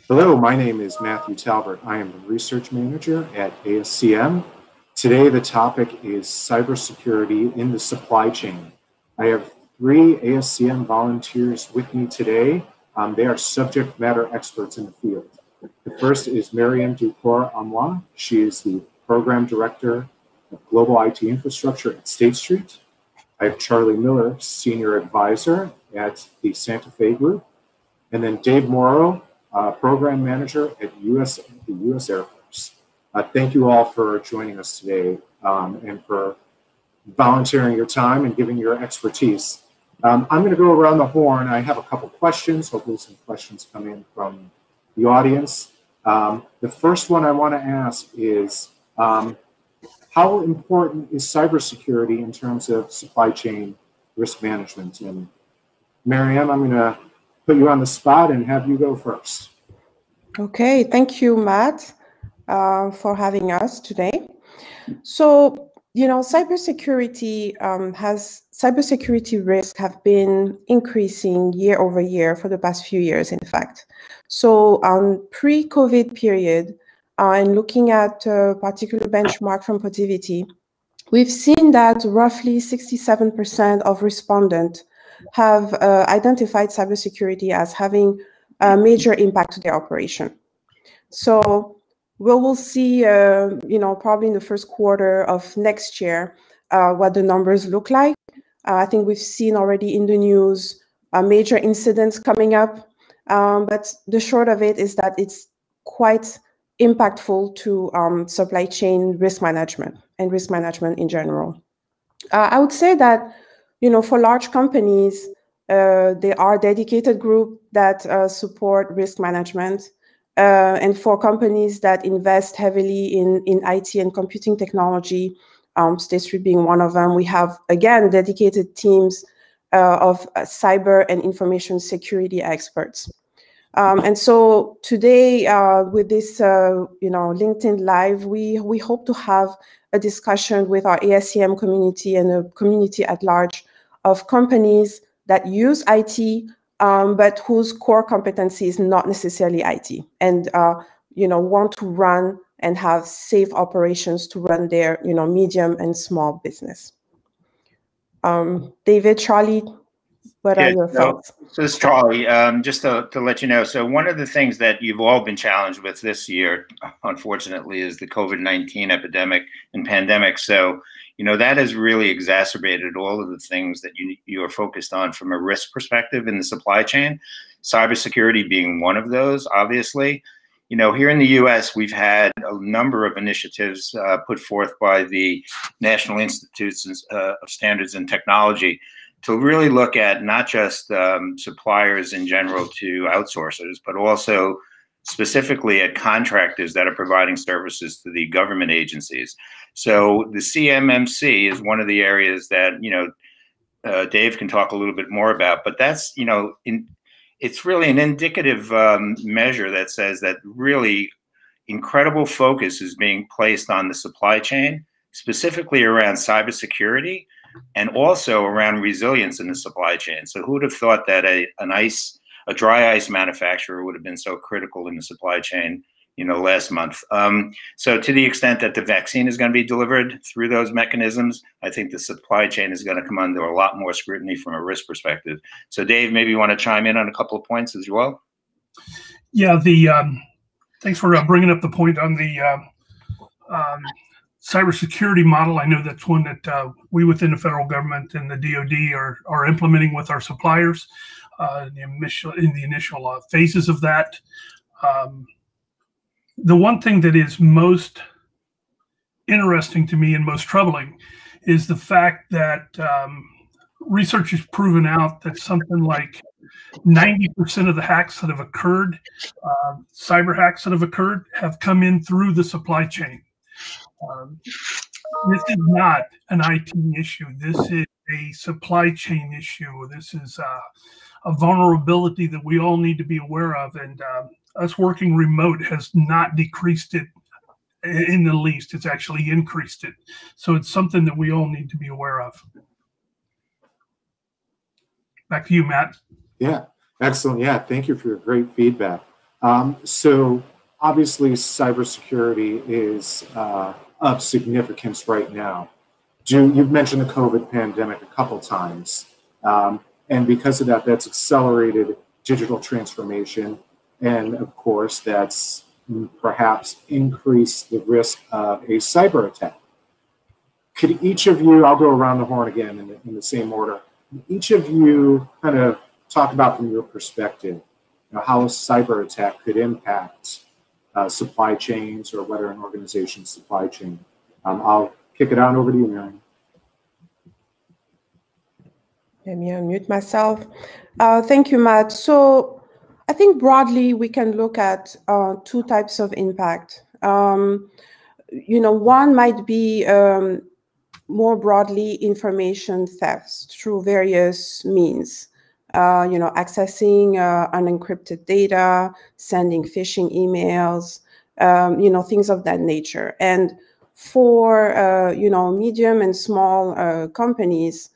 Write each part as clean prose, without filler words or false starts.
Hello, my name is Matthew Talbert. I am the Research Manager at ASCM. Today, the topic is cybersecurity in the supply chain. I have three ASCM volunteers with me today. They are subject matter experts in the field. The first is Marième Doukouré-Amoa. She is the Program Director of Global IT Infrastructure at State Street. I have Charlie Miller, Senior Advisor at the Santa Fe Group. And then Dave Morrow, Program Manager at the U.S. Air Force. Thank you all for joining us today and for volunteering your time and giving your expertise. I'm going to go around the horn. I have a couple questions. Hopefully some questions come in from the audience. The first one I want to ask is, how important is cybersecurity in terms of supply chain risk management? And Marième, I'm going to put you on the spot and have you go first. Okay, thank you, Matt, for having us today. So, cybersecurity risks have been increasing year over year for the past few years, in fact. So, pre-COVID period, and looking at a particular benchmark from Positivity, we've seen that roughly 67% of respondents have identified cybersecurity as having a major impact to their operation. So we will see, probably in the first quarter of next year, what the numbers look like. I think we've seen already in the news major incidents coming up, but the short of it is that it's quite impactful to supply chain risk management and risk management in general. I would say that, for large companies, there are dedicated groups that support risk management. And for companies that invest heavily in IT and computing technology, State Street being one of them, we have, again, dedicated teams of cyber and information security experts. And so today, with this, LinkedIn Live, we hope to have a discussion with our ASCM community and the community at large of companies that use IT, but whose core competency is not necessarily IT, and want to run and have safe operations to run their medium and small business. David, Charlie, what are your thoughts? So this is Charlie. Just to let you know, so one of the things that you've all been challenged with this year, unfortunately, is the COVID-19 epidemic and pandemic. So, that has really exacerbated all of the things that you are focused on from a risk perspective in the supply chain, cybersecurity being one of those, obviously. Here in the U.S., we've had a number of initiatives put forth by the National Institutes of Standards and Technology to really look at not just suppliers in general to outsourcers, but also specifically at contractors that are providing services to the government agencies. So the CMMC is one of the areas that, Dave can talk a little bit more about, but that's, it's really an indicative measure that says that really incredible focus is being placed on the supply chain, specifically around cybersecurity and also around resilience in the supply chain. So who would have thought that a dry ice manufacturer would have been so critical in the supply chain, last month. So to the extent that the vaccine is going to be delivered through those mechanisms, I think the supply chain is going to come under a lot more scrutiny from a risk perspective. So Dave, maybe you want to chime in on a couple of points as well? Yeah, thanks for bringing up the point on the cybersecurity model. I know that's one that we within the federal government and the DoD are implementing with our suppliers in the initial phases of that. The one thing that is most interesting to me and most troubling is the fact that research has proven out that something like 90% of the hacks that have occurred, cyber hacks that have occurred, have come in through the supply chain. This is not an IT issue. This is a supply chain issue. This is a vulnerability that we all need to be aware of. And us working remote has not decreased it in the least. It's actually increased it. So it's something that we all need to be aware of. Back to you, Matt. Yeah, excellent. Yeah, thank you for your great feedback. So obviously cybersecurity is of significance right now. You've mentioned the COVID pandemic a couple times. And because of that, that's accelerated digital transformation. And of course, that's perhaps increased the risk of a cyber attack. Could each of you, I'll go around the horn again in the same order, each of you kind of talk about from your perspective, how a cyber attack could impact supply chains or whether an organization's supply chain. I'll kick it on over to you, Marième. Let me unmute myself. Thank you, Matt. So I think broadly we can look at two types of impact. One might be more broadly information thefts through various means. Accessing unencrypted data, sending phishing emails, things of that nature. And for, medium and small companies,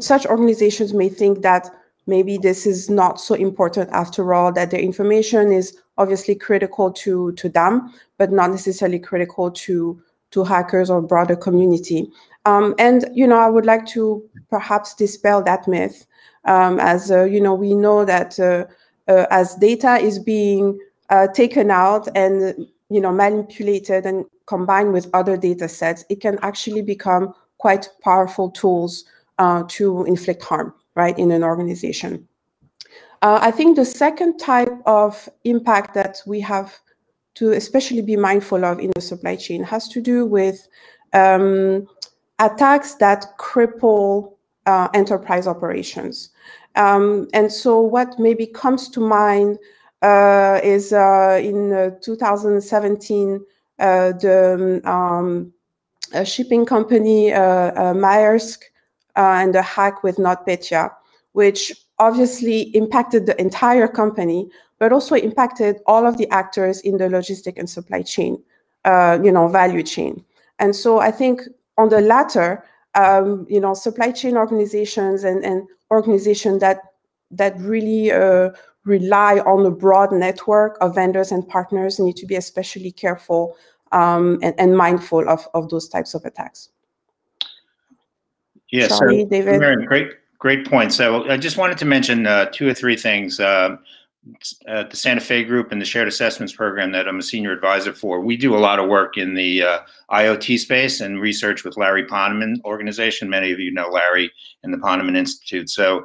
such organizations may think that maybe this is not so important after all, that their information is obviously critical to them, but not necessarily critical to hackers or broader community. I would like to perhaps dispel that myth, as we know that as data is being taken out and manipulated and combined with other data sets, it can actually become quite powerful tools to inflict harm, right, in an organization. I think the second type of impact that we have to especially be mindful of in the supply chain has to do with attacks that cripple enterprise operations. And so what maybe comes to mind is in 2017, the shipping company Maersk and the hack with NotPetya, which obviously impacted the entire company, but also impacted all of the actors in the logistic and supply chain, value chain. And so I think on the latter, supply chain organizations and organizations that really rely on a broad network of vendors and partners need to be especially careful and mindful of those types of attacks. Yes, Sorry, so, David. Marième, great point. So I just wanted to mention 2 or 3 things. The Santa Fe Group and the Shared Assessments Program that I'm a senior advisor for, we do a lot of work in the IoT space and research with Larry Poneman organization. Many of you know Larry and the Poneman Institute. So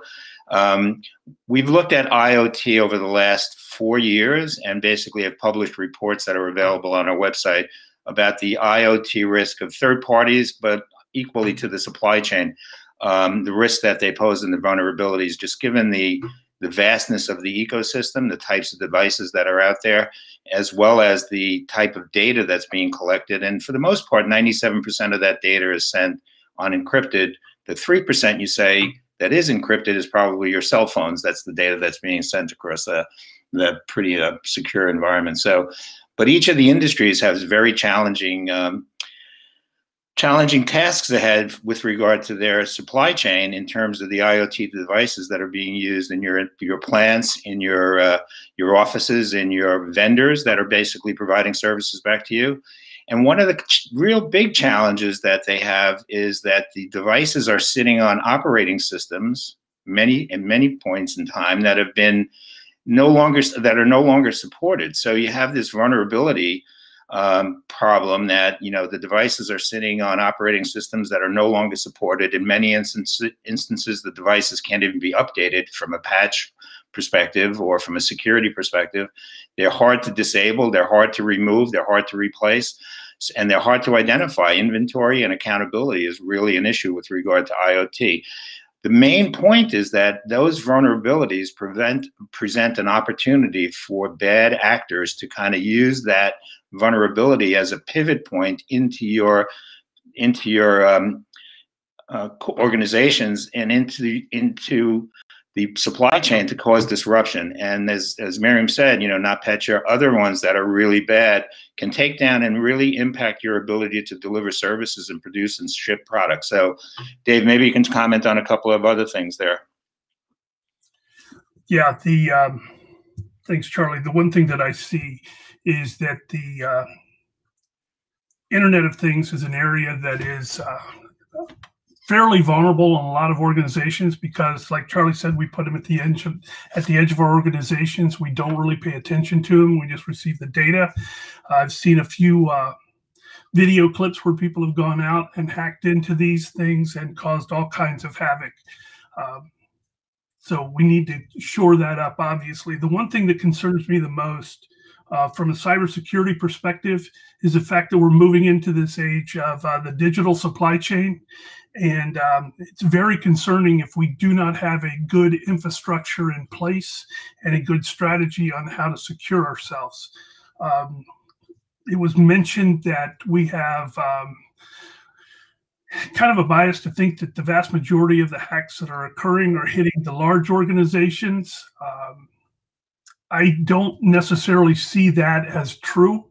we've looked at IoT over the last 4 years and basically have published reports that are available on our website about the IoT risk of third parties, but equally to the supply chain, the risk that they pose and the vulnerabilities, just given the vastness of the ecosystem, the types of devices that are out there, as well as the type of data that's being collected. And for the most part, 97% of that data is sent unencrypted. The 3% you say that is encrypted is probably your cell phones. That's the data that's being sent across the pretty secure environment. So, but each of the industries has very challenging tasks ahead with regard to their supply chain in terms of the IoT devices that are being used in your plants, in your offices, in your vendors that are basically providing services back to you. And one of the real big challenges that they have is that the devices are sitting on operating systems, many points in time that have been no longer supported. So you have this vulnerability problem that the devices are sitting on operating systems that are no longer supported. In many instances, the devices can't even be updated from a patch perspective or from a security perspective. They're hard to disable, they're hard to remove, they're hard to replace, and they're hard to identify. Inventory and accountability is really an issue with regard to IoT. The main point is that those vulnerabilities present an opportunity for bad actors to kind of use that vulnerability as a pivot point into your organizations and into the supply chain to cause disruption. And as Marième said, NotPetya, other ones that are really bad can take down and really impact your ability to deliver services and produce and ship products. So Dave, maybe you can comment on a couple of other things there. Yeah, Thanks, Charlie. The one thing that I see is that the Internet of Things is an area that is fairly vulnerable in a lot of organizations because, like Charlie said, we put them at the edge of our organizations. We don't really pay attention to them. We just receive the data. I've seen a few video clips where people have gone out and hacked into these things and caused all kinds of havoc. So we need to shore that up, obviously. The one thing that concerns me the most from a cybersecurity perspective is the fact that we're moving into this age of the digital supply chain. And it's very concerning if we do not have a good infrastructure in place and a good strategy on how to secure ourselves. It was mentioned that we have kind of a bias to think that the vast majority of the hacks that are occurring are hitting the large organizations. I don't necessarily see that as true.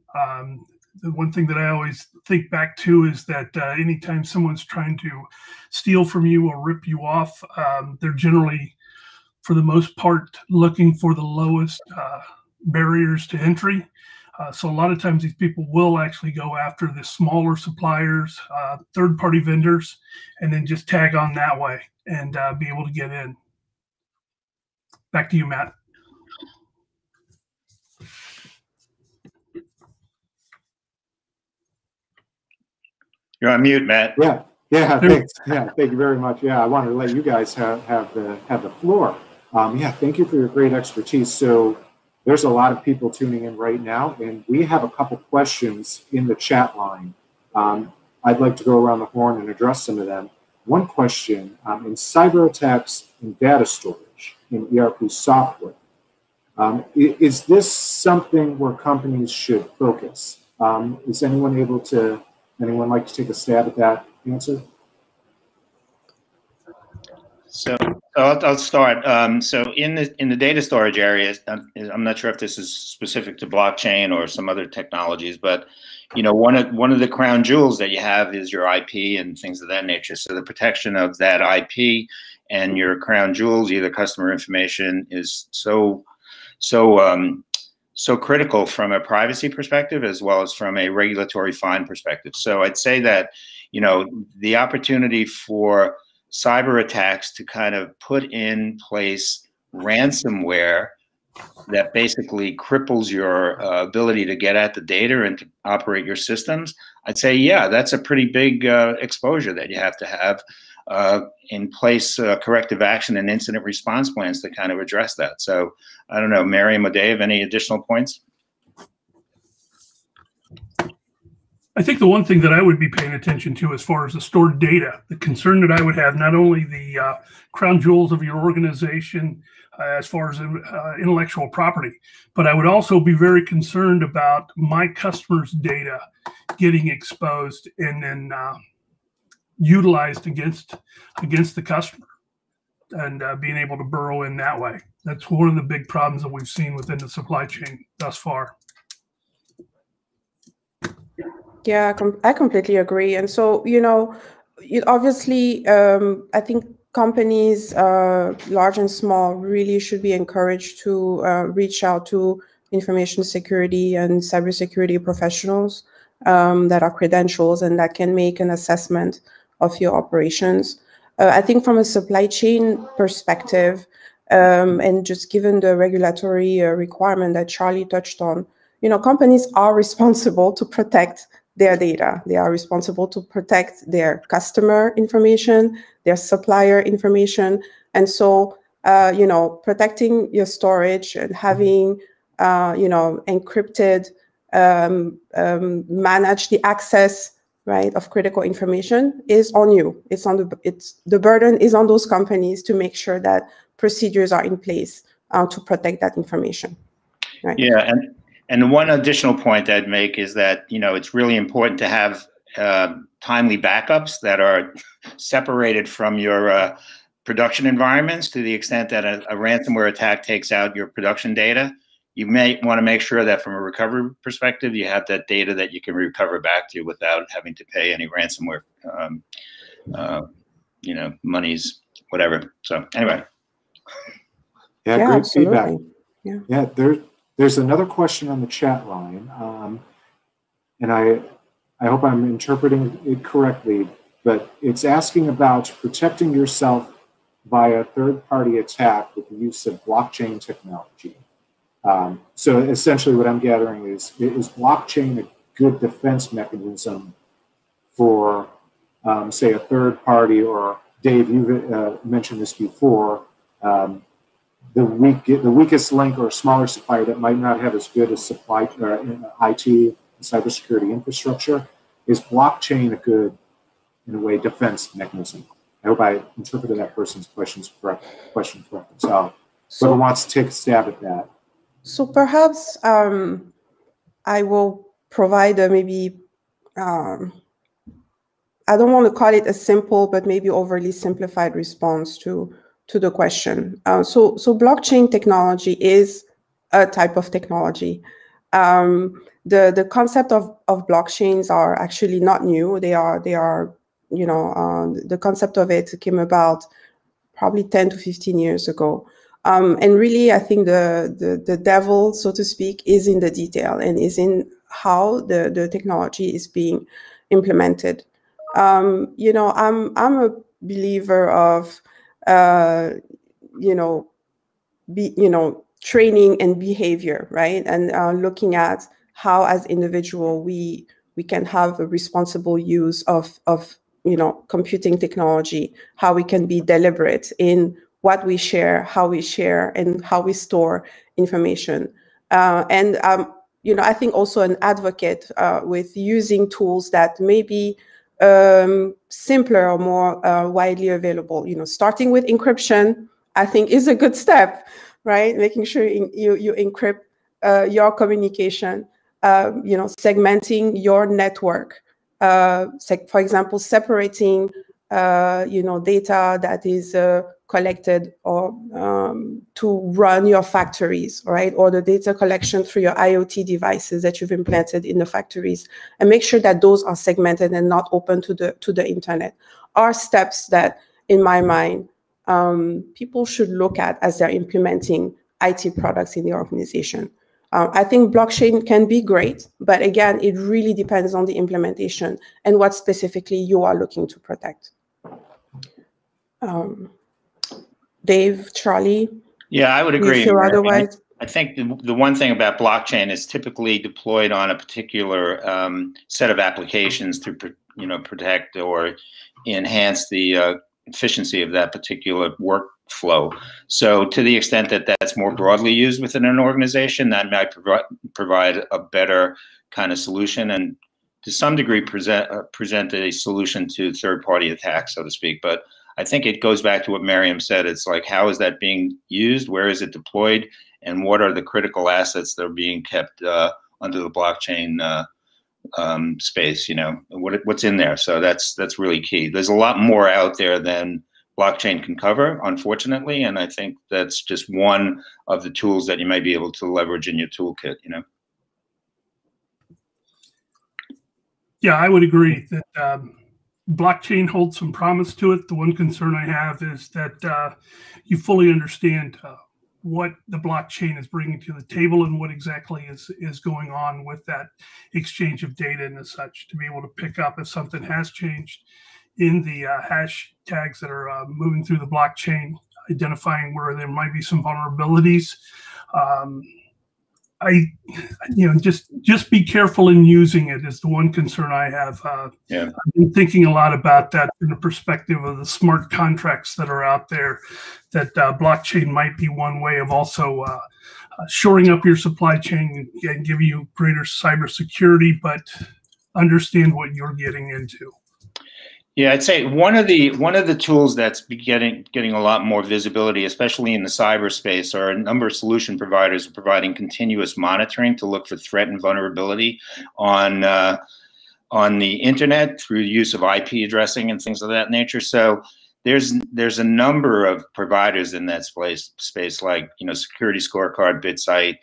The one thing that I always think back to is that anytime someone's trying to steal from you or rip you off, they're generally, for the most part, looking for the lowest barriers to entry. So a lot of times these people will actually go after the smaller suppliers, third-party vendors, and then just tag on that way and be able to get in. Back to you, Matt. You're on mute, Matt. Yeah, thanks. Yeah, thank you very much. Yeah, I wanted to let you guys have the floor. Yeah, thank you for your great expertise. So there's a lot of people tuning in right now, and we have a couple questions in the chat line. I'd like to go around the horn and address some of them. One question, in cyber attacks in data storage, in ERP software, is this something where companies should focus? Is anyone like to take a stab at that answer? So I'll start. So in the data storage areas, I'm not sure if this is specific to blockchain or some other technologies, but one of the crown jewels that you have is your IP and things of that nature. So the protection of that IP and your crown jewels, either customer information, is so critical from a privacy perspective as well as from a regulatory fine perspective. So I'd say that the opportunity for cyber attacks to kind of put in place ransomware that basically cripples your ability to get at the data and to operate your systems, I'd say, yeah, that's a pretty big exposure that you have to have in place corrective action and incident response plans to kind of address that. So I don't know, Marième or Dave, any additional points? I think the one thing that I would be paying attention to as far as the stored data, the concern that I would have, not only the crown jewels of your organization as far as intellectual property, but I would also be very concerned about my customers' data getting exposed and then utilized against the customer and being able to burrow in that way. That's one of the big problems that we've seen within the supply chain thus far. Yeah, I completely agree. And so, obviously, I think companies, large and small, really should be encouraged to reach out to information security and cybersecurity professionals that are credentials and that can make an assessment of your operations. I think from a supply chain perspective, and just given the regulatory requirement that Charlie touched on, companies are responsible to protect their data. They are responsible to protect their customer information, their supplier information. And so, protecting your storage and having, encrypted, manage the access, right, of critical information is on you. The burden is on those companies to make sure that procedures are in place to protect that information. Right? Yeah, and one additional point I'd make is that, it's really important to have timely backups that are separated from your production environments to the extent that a ransomware attack takes out your production data. You may want to make sure that from a recovery perspective, you have that data that you can recover back to without having to pay any ransomware, monies, whatever. So anyway. Yeah, great feedback. Yeah, There's another question on the chat line, and I hope I'm interpreting it correctly, but it's asking about protecting yourself via third-party attack with the use of blockchain technology. So essentially what I'm gathering is blockchain a good defense mechanism for, say, a third party, or Dave, you've mentioned this before, the weakest link or smaller supplier that might not have as good a supply IT and cybersecurity infrastructure. Is blockchain a good, in a way, defense mechanism? I hope I interpreted that person's question correctly. So whoever wants to take a stab at that. So perhaps I will provide a maybe, I don't want to call it a simple, but maybe overly simplified response to the question. So blockchain technology is a type of technology. The concept of blockchains are actually not new. They are you know, the concept of it came about probably 10 to 15 years ago. And really, I think the devil, so to speak, is in the detail and is in how the technology is being implemented. You know, I'm a believer of, you know, training and behavior, right? And looking at how, as individual, we can have a responsible use of you know, computing technology, how we can be deliberate in what we share, how we share, and how we store information. And you know, I think also an advocate with using tools that may be simpler or more widely available. You know, starting with encryption, I think, is a good step, right? Making sure you encrypt your communication. You know, segmenting your network. For example, separating, you know, data that is collected or to run your factories, right? Or the data collection through your IoT devices that you've implanted in the factories, and make sure that those are segmented and not open to the internet, are steps that, in my mind, people should look at as they're implementing IT products in the organization. I think blockchain can be great, but again, it really depends on the implementation and what specifically you are looking to protect. Dave, Charlie? Yeah, I would agree. Otherwise? I think the one thing about blockchain is typically deployed on a particular set of applications to protect or enhance the efficiency of that particular workflow. So to the extent that that's more broadly used within an organization, that might provide a better kind of solution, and to some degree present a solution to third-party attacks, so to speak. But I think it goes back to what Marième said. It's like, how is that being used? Where is it deployed? And what are the critical assets that are being kept under the blockchain space? You know, what's in there? So that's really key. There's a lot more out there than blockchain can cover, unfortunately, and I think that's just one of the tools that you might be able to leverage in your toolkit. You know. Yeah, I would agree that blockchain holds some promise to it. The one concern I have is that you fully understand what the blockchain is bringing to the table and what exactly is going on with that exchange of data and as such, to be able to pick up if something has changed in the hashtags that are moving through the blockchain, identifying where there might be some vulnerabilities. Just be careful in using it is the one concern I have. I've been thinking a lot about that in the perspective of the smart contracts that are out there, that blockchain might be one way of also shoring up your supply chain and give you greater cybersecurity, but understand what you're getting into. Yeah, I'd say one of the tools that's getting a lot more visibility, especially in the cyberspace, are a number of solution providers providing continuous monitoring to look for threat and vulnerability on the internet through use of IP addressing and things of that nature. So there's a number of providers in that space, like Security Scorecard, BitSight,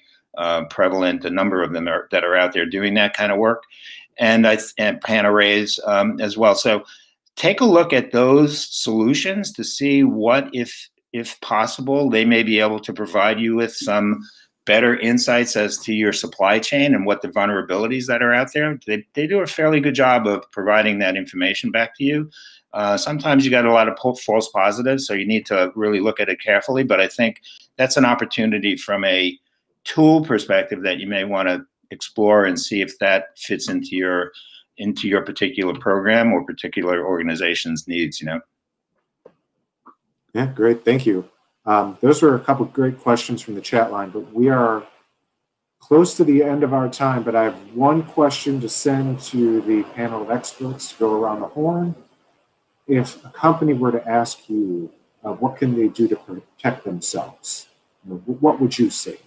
Prevalent. A number of them that are out there doing that kind of work, and Panarrays as well. So take a look at those solutions to see what, if possible, they may be able to provide you with some better insights as to your supply chain and what the vulnerabilities that are out there. They do a fairly good job of providing that information back to you. Sometimes you got a lot of false positives, so you need to really look at it carefully. But I think that's an opportunity from a tool perspective that you may want to explore and see if that fits into your particular program or particular organization's needs. Yeah, great. Thank you. Those were a couple of great questions from the chat line, but we are close to the end of our time. But I have one question to send to the panel of experts to go around the horn. If a company were to ask you, what can they do to protect themselves? What would you say?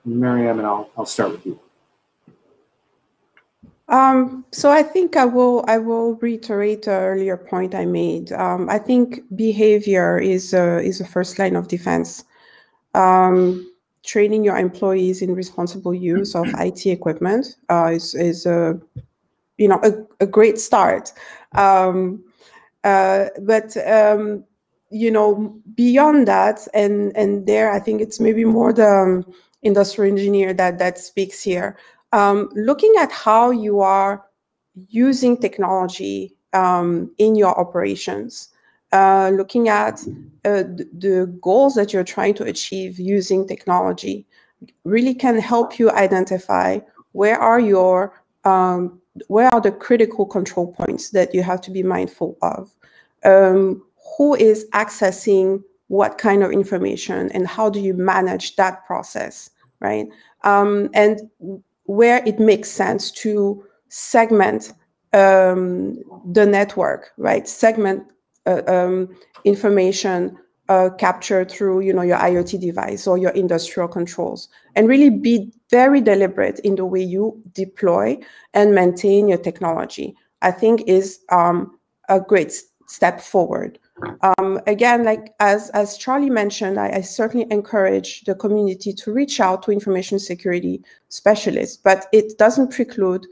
Marième, and I'll start with you. So I think I will reiterate the earlier point I made. I think behavior is a first line of defense. Training your employees in responsible use of IT equipment is a great start. But beyond that, and there, I think it's maybe more the industrial engineer that speaks here. Looking at how you are using technology in your operations, looking at the goals that you're trying to achieve using technology, really can help you identify where are the critical control points that you have to be mindful of. Who is accessing what kind of information, and how do you manage that process, right? And where it makes sense to segment the network, right? Segment information captured through, your IoT device or your industrial controls, and really be very deliberate in the way you deploy and maintain your technology, I think is a great step forward. Again, like as Charlie mentioned, I certainly encourage the community to reach out to information security specialists, but it doesn't preclude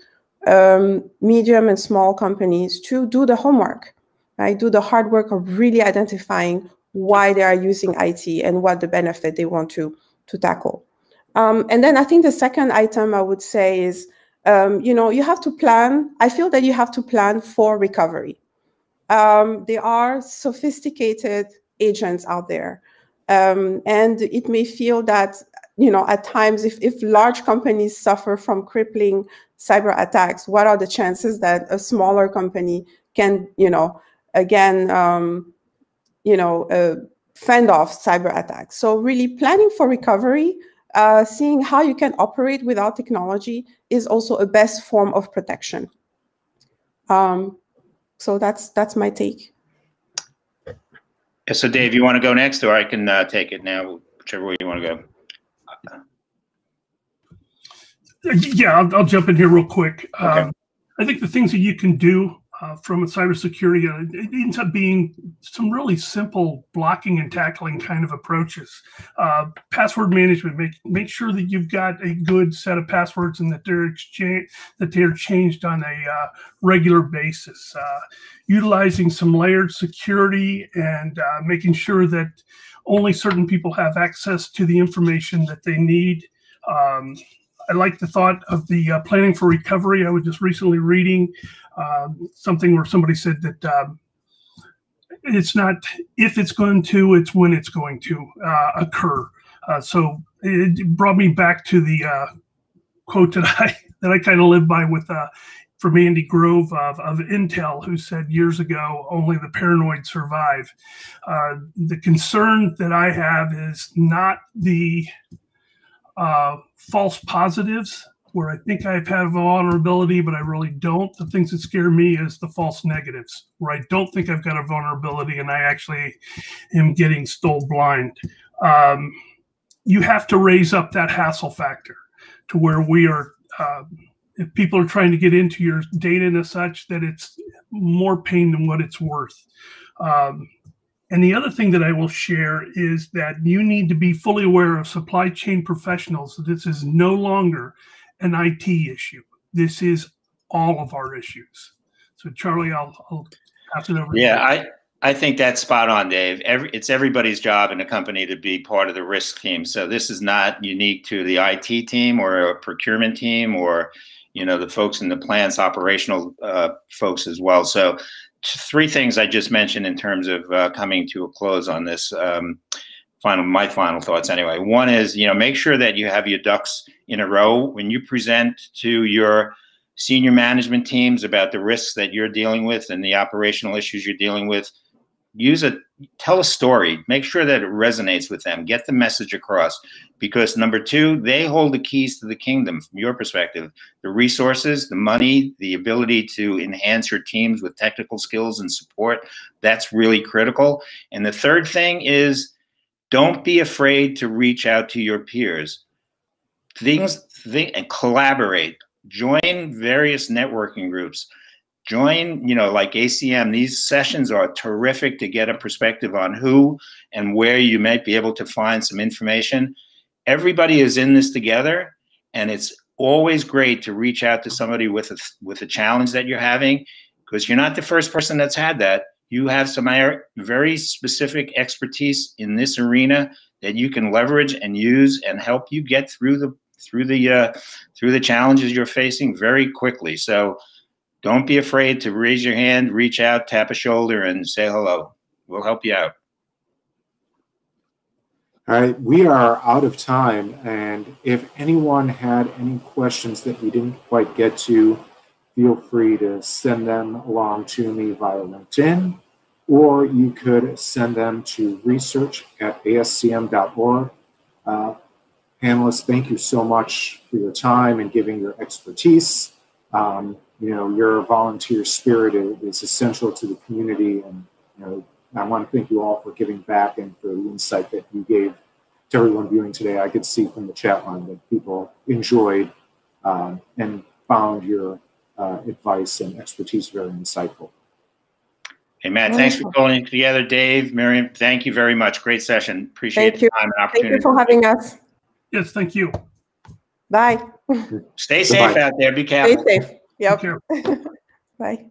medium and small companies to do the homework, right? Do the hard work of really identifying why they are using IT and what the benefit they want to tackle. And then I think the second item I would say is, you have to plan. I feel that you have to plan for recovery. There are sophisticated agents out there. And it may feel that, at times, if large companies suffer from crippling cyber attacks, what are the chances that a smaller company can, fend off cyber attacks? So really planning for recovery, seeing how you can operate without technology is also a best form of protection. So that's my take. Yeah, so Dave, you want to go next, or I can take it now, whichever way you want to go. Yeah, I'll jump in here real quick. Okay. I think the things that you can do from a cybersecurity, it ends up being some really simple blocking and tackling kind of approaches. Password management, make sure that you've got a good set of passwords and that they're changed on a regular basis. Utilizing some layered security and making sure that only certain people have access to the information that they need. I like the thought of the planning for recovery. I was just recently reading something where somebody said that it's not if it's going to, it's when it's going to occur. So it brought me back to the quote that I kind of live by with from Andy Grove of Intel, who said years ago, only the paranoid survive. The concern that I have is not the false positives where I think I've had a vulnerability, but I really don't. The things that scare me is the false negatives, where I don't think I've got a vulnerability and I actually am getting stole blind. You have to raise up that hassle factor to where we are, if people are trying to get into your data and such, that it's more pain than what it's worth. And the other thing that I will share is that you need to be fully aware of supply chain professionals. This is no longer an IT issue. This is all of our issues. So Charlie, I'll pass it over to you. Yeah, I think that's spot on, Dave. It's everybody's job in a company to be part of the risk team. So this is not unique to the IT team or a procurement team or, you know, the folks in the plants, operational folks as well. So three things I just mentioned in terms of coming to a close on this. My final thoughts anyway. One is, you know, make sure that you have your ducks in a row when you present to your senior management teams about the risks that you're dealing with and the operational issues you're dealing with. Tell a story, make sure that it resonates with them, get the message across, because number two, they hold the keys to the kingdom from your perspective, the resources, the money, the ability to enhance your teams with technical skills and support. That's really critical. And the third thing is, don't be afraid to reach out to your peers. And collaborate, join various networking groups. Join, you know, like ASCM. These sessions are terrific to get a perspective on who and where you might be able to find some information. Everybody is in this together, and it's always great to reach out to somebody with a challenge that you're having, because you're not the first person that's had that. You have some very specific expertise in this arena that you can leverage and use and help you get through the challenges you're facing very quickly. So don't be afraid to raise your hand, reach out, tap a shoulder, and say hello. We'll help you out. All right, we are out of time. And if anyone had any questions that we didn't quite get to, feel free to send them along to me via LinkedIn, or you could send them to research@ascm.org. Panelists, thank you so much for your time and giving your expertise. You know, your volunteer spirit is essential to the community, and you know, I want to thank you all for giving back and for the insight that you gave to everyone viewing today. I could see from the chat line that people enjoyed and found your advice and expertise very insightful. Hey, Matt, thanks for pulling it together. Dave, Marième, thank you very much. Great session. Appreciate the time and opportunity. Thank you for having us. Yes, thank you. Bye. Stay safe out there. Be careful. Stay safe. Yep. Bye.